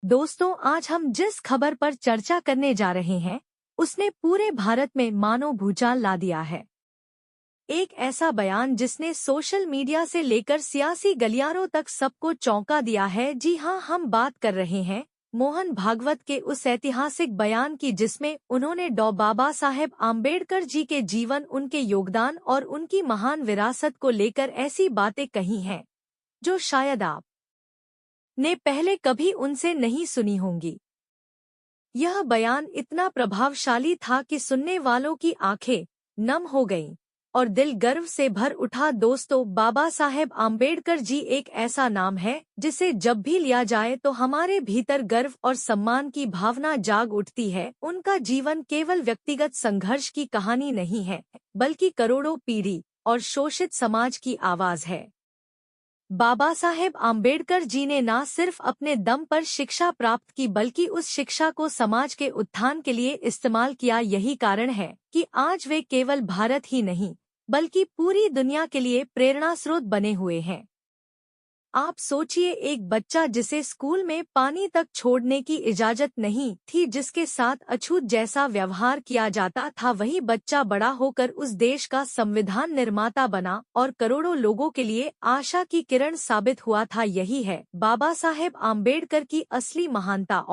दोस्तों, आज हम जिस खबर पर चर्चा करने जा रहे हैं उसने पूरे भारत में मानो भूचाल ला दिया है। एक ऐसा बयान जिसने सोशल मीडिया से लेकर सियासी गलियारों तक सबको चौंका दिया है। जी हां, हम बात कर रहे हैं मोहन भागवत के उस ऐतिहासिक बयान की जिसमें उन्होंने डॉ बाबा साहेब आम्बेडकर जी के जीवन, उनके योगदान और उनकी महान विरासत को लेकर ऐसी बातें कही हैं जो शायद आप ने पहले कभी उनसे नहीं सुनी होंगी। यह बयान इतना प्रभावशाली था कि सुनने वालों की आंखें नम हो गईं और दिल गर्व से भर उठा। दोस्तों, बाबा साहेब आम्बेडकर जी एक ऐसा नाम है जिसे जब भी लिया जाए तो हमारे भीतर गर्व और सम्मान की भावना जाग उठती है। उनका जीवन केवल व्यक्तिगत संघर्ष की कहानी नहीं है, बल्कि करोड़ों पीढ़ी और शोषित समाज की आवाज है। बाबा साहेब आम्बेडकर जी ने न सिर्फ अपने दम पर शिक्षा प्राप्त की, बल्कि उस शिक्षा को समाज के उत्थान के लिए इस्तेमाल किया। यही कारण है कि आज वे केवल भारत ही नहीं, बल्कि पूरी दुनिया के लिए प्रेरणा स्रोत बने हुए हैं। आप सोचिए, एक बच्चा जिसे स्कूल में पानी तक छोड़ने की इजाजत नहीं थी, जिसके साथ अछूत जैसा व्यवहार किया जाता था, वही बच्चा बड़ा होकर उस देश का संविधान निर्माता बना और करोड़ों लोगों के लिए आशा की किरण साबित हुआ था। यही है बाबा साहेब आम्बेडकर की असली महानता।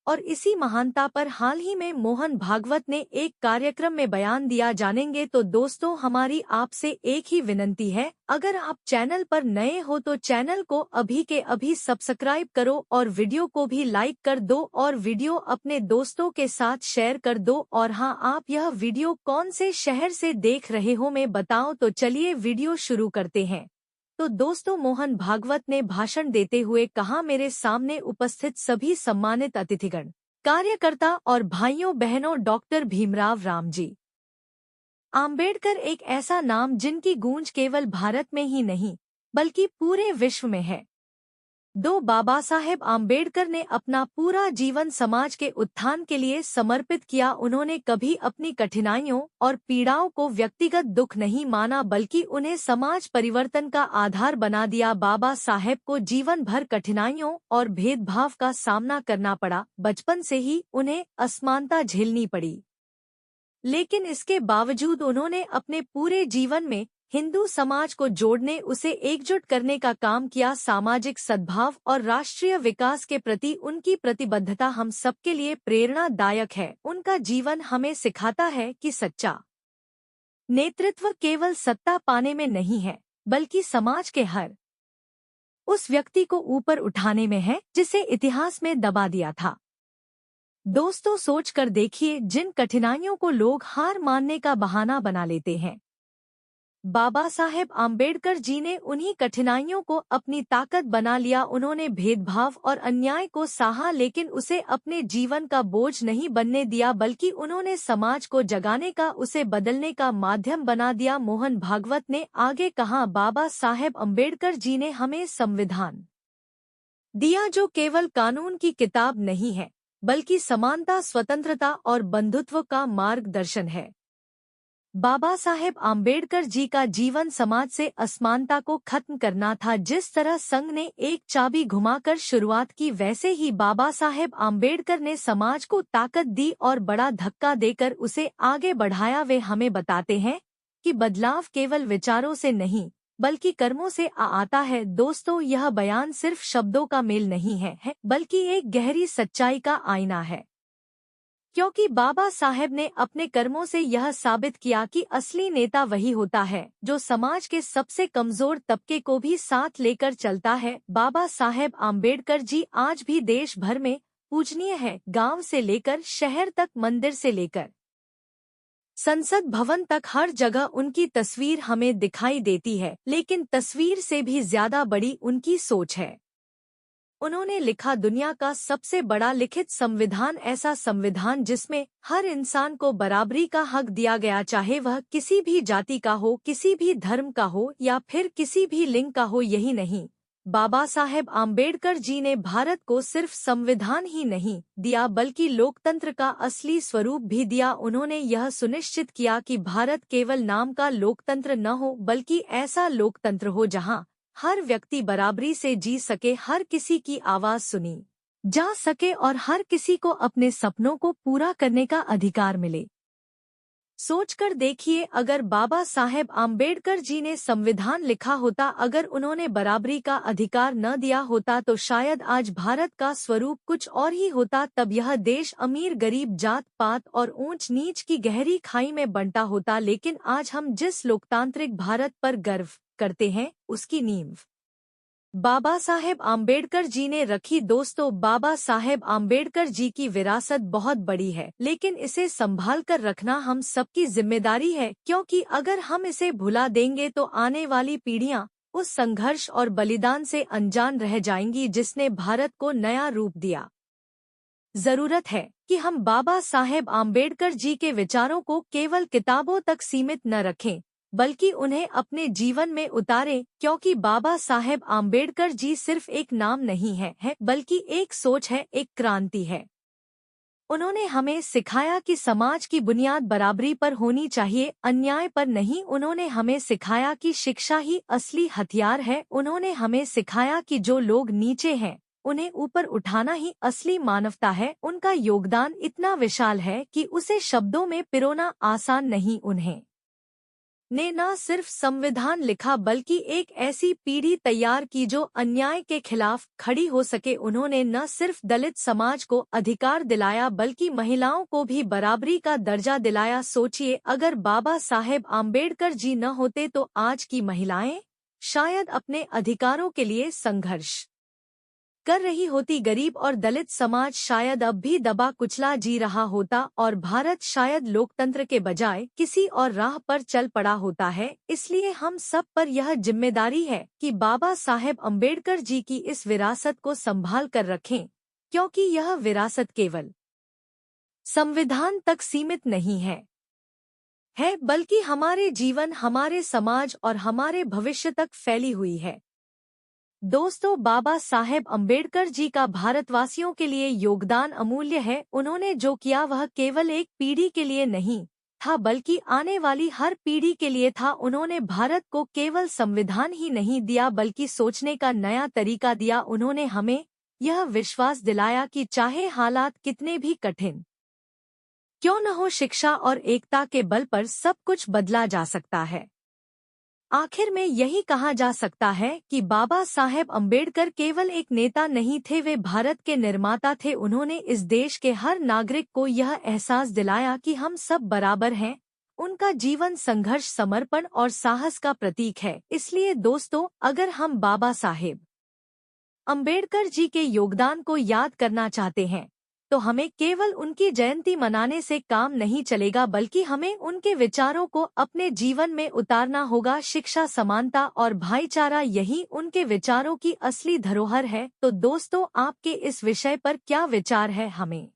और इसी महानता पर हाल ही में मोहन भागवत ने एक कार्यक्रम में बयान दिया। जानेंगे तो दोस्तों, हमारी आपसे एक ही विनती है, अगर आप चैनल पर नए हो तो चैनल को अभी के अभी सब्सक्राइब करो और वीडियो को भी लाइक कर दो और वीडियो अपने दोस्तों के साथ शेयर कर दो। और हाँ, आप यह वीडियो कौन से शहर से देख रहे हो मैं बताओ। तो चलिए वीडियो शुरू करते हैं। तो दोस्तों, मोहन भागवत ने भाषण देते हुए कहा, मेरे सामने उपस्थित सभी सम्मानित अतिथिगण, कार्यकर्ता और भाइयों बहनों, डॉक्टर भीमराव रामजी आम्बेडकर एक ऐसा नाम जिनकी गूंज केवल भारत में ही नहीं बल्कि पूरे विश्व में है। बाबा साहेब आम्बेडकर ने अपना पूरा जीवन समाज के उत्थान के लिए समर्पित किया। उन्होंने कभी अपनी कठिनाइयों और पीड़ाओं को व्यक्तिगत दुख नहीं माना, बल्कि उन्हें समाज परिवर्तन का आधार बना दिया। बाबा साहेब को जीवन भर कठिनाइयों और भेदभाव का सामना करना पड़ा। बचपन से ही उन्हें असमानता झेलनी पड़ी, लेकिन इसके बावजूद उन्होंने अपने पूरे जीवन में हिंदू समाज को जोड़ने, उसे एकजुट करने का काम किया। सामाजिक सद्भाव और राष्ट्रीय विकास के प्रति उनकी प्रतिबद्धता हम सबके लिए प्रेरणादायक है। उनका जीवन हमें सिखाता है कि सच्चा नेतृत्व केवल सत्ता पाने में नहीं है, बल्कि समाज के हर उस व्यक्ति को ऊपर उठाने में है जिसे इतिहास में दबा दिया था। दोस्तों, सोच कर देखिए, जिन कठिनाइयों को लोग हार मानने का बहाना बना लेते हैं, बाबा साहेब आम्बेडकर जी ने उन्हीं कठिनाइयों को अपनी ताकत बना लिया। उन्होंने भेदभाव और अन्याय को सहा, लेकिन उसे अपने जीवन का बोझ नहीं बनने दिया, बल्कि उन्होंने समाज को जगाने का, उसे बदलने का माध्यम बना दिया। मोहन भागवत ने आगे कहा, बाबा साहेब आम्बेडकर जी ने हमें संविधान दिया जो केवल कानून की किताब नहीं है, बल्कि समानता, स्वतंत्रता और बंधुत्व का मार्गदर्शन है। बाबा साहेब आम्बेडकर जी का जीवन समाज से असमानता को खत्म करना था। जिस तरह संघ ने एक चाबी घुमाकर शुरुआत की, वैसे ही बाबा साहेब आम्बेडकर ने समाज को ताकत दी और बड़ा धक्का देकर उसे आगे बढ़ाया। वे हमें बताते हैं कि बदलाव केवल विचारों से नहीं, बल्कि कर्मों से आता है। दोस्तों, यह बयान सिर्फ शब्दों का मेल नहीं है, बल्कि एक गहरी सच्चाई का आईना है, क्योंकि बाबा साहेब ने अपने कर्मों से यह साबित किया कि असली नेता वही होता है जो समाज के सबसे कमजोर तबके को भी साथ लेकर चलता है। बाबा साहेब आम्बेडकर जी आज भी देश भर में पूजनीय है। गांव से लेकर शहर तक, मंदिर से लेकर संसद भवन तक, हर जगह उनकी तस्वीर हमें दिखाई देती है। लेकिन तस्वीर से भी ज्यादा बड़ी उनकी सोच है। उन्होंने लिखा, दुनिया का सबसे बड़ा लिखित संविधान, ऐसा संविधान जिसमें हर इंसान को बराबरी का हक दिया गया, चाहे वह किसी भी जाति का हो, किसी भी धर्म का हो या फिर किसी भी लिंग का हो। यही नहीं, बाबा साहेब आम्बेडकर जी ने भारत को सिर्फ संविधान ही नहीं दिया, बल्कि लोकतंत्र का असली स्वरूप भी दिया। उन्होंने यह सुनिश्चित किया कि भारत केवल नाम का लोकतंत्र न हो, बल्कि ऐसा लोकतंत्र हो जहां हर व्यक्ति बराबरी से जी सके, हर किसी की आवाज सुनी जा सके और हर किसी को अपने सपनों को पूरा करने का अधिकार मिले। सोचकर देखिए, अगर बाबा साहेब आम्बेडकर जी ने संविधान लिखा होता, अगर उन्होंने बराबरी का अधिकार न दिया होता, तो शायद आज भारत का स्वरूप कुछ और ही होता। तब यह देश अमीर गरीब, जात पात और ऊंच नीच की गहरी खाई में बंटा होता। लेकिन आज हम जिस लोकतांत्रिक भारत पर गर्व करते हैं, उसकी नींव बाबा साहेब आम्बेडकर जी ने रखी। दोस्तों, बाबा साहेब आम्बेडकर जी की विरासत बहुत बड़ी है, लेकिन इसे संभाल कर रखना हम सबकी जिम्मेदारी है, क्योंकि अगर हम इसे भुला देंगे तो आने वाली पीढ़ियां उस संघर्ष और बलिदान से अनजान रह जाएंगी जिसने भारत को नया रूप दिया। जरूरत है कि हम बाबा साहेब आम्बेडकर जी के विचारों को केवल किताबों तक सीमित न रखें, बल्कि उन्हें अपने जीवन में उतारें, क्योंकि बाबा साहेब आम्बेडकर जी सिर्फ एक नाम नहीं है, बल्कि एक सोच है, एक क्रांति है। उन्होंने हमें सिखाया कि समाज की बुनियाद बराबरी पर होनी चाहिए, अन्याय पर नहीं। उन्होंने हमें सिखाया कि शिक्षा ही असली हथियार है। उन्होंने हमें सिखाया कि जो लोग नीचे हैं, उन्हें ऊपर उठाना ही असली मानवता है। उनका योगदान इतना विशाल है कि उसे शब्दों में पिरोना आसान नहीं। उन्हें ने न सिर्फ संविधान लिखा, बल्कि एक ऐसी पीढ़ी तैयार की जो अन्याय के खिलाफ खड़ी हो सके। उन्होंने न सिर्फ दलित समाज को अधिकार दिलाया, बल्कि महिलाओं को भी बराबरी का दर्जा दिलाया। सोचिए, अगर बाबा साहेब आम्बेडकर जी न होते तो आज की महिलाएं शायद अपने अधिकारों के लिए संघर्ष कर रही होती। गरीब और दलित समाज शायद अब भी दबा कुचला जी रहा होता, और भारत शायद लोकतंत्र के बजाय किसी और राह पर चल पड़ा होता है। इसलिए हम सब पर यह जिम्मेदारी है कि बाबा साहेब अम्बेडकर जी की इस विरासत को संभाल कर रखें, क्योंकि यह विरासत केवल संविधान तक सीमित नहीं है, बल्कि हमारे जीवन, हमारे समाज और हमारे भविष्य तक फैली हुई है। दोस्तों, बाबा साहेब अम्बेडकर जी का भारतवासियों के लिए योगदान अमूल्य है। उन्होंने जो किया वह केवल एक पीढ़ी के लिए नहीं था, बल्कि आने वाली हर पीढ़ी के लिए था। उन्होंने भारत को केवल संविधान ही नहीं दिया, बल्कि सोचने का नया तरीका दिया। उन्होंने हमें यह विश्वास दिलाया कि चाहे हालात कितने भी कठिन क्यों न हो, शिक्षा और एकता के बल पर सब कुछ बदला जा सकता है। आखिर में यही कहा जा सकता है कि बाबा साहेब अम्बेडकर केवल एक नेता नहीं थे, वे भारत के निर्माता थे। उन्होंने इस देश के हर नागरिक को यह एहसास दिलाया कि हम सब बराबर हैं। उनका जीवन संघर्ष, समर्पण और साहस का प्रतीक है। इसलिए दोस्तों, अगर हम बाबा साहेब अम्बेडकर जी के योगदान को याद करना चाहते हैं, तो हमें केवल उनकी जयंती मनाने से काम नहीं चलेगा, बल्कि हमें उनके विचारों को अपने जीवन में उतारना होगा। शिक्षा, समानता और भाईचारा, यही उनके विचारों की असली धरोहर है। तो दोस्तों, आपके इस विषय पर क्या विचार है, हमें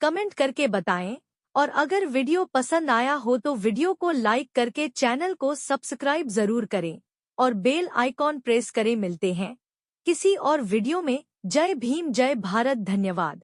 कमेंट करके बताएं। और अगर वीडियो पसंद आया हो तो वीडियो को लाइक करके चैनल को सब्सक्राइब जरूर करें और बेल आइकॉन प्रेस करें। मिलते हैं किसी और वीडियो में। जय भीम, जय भारत, धन्यवाद।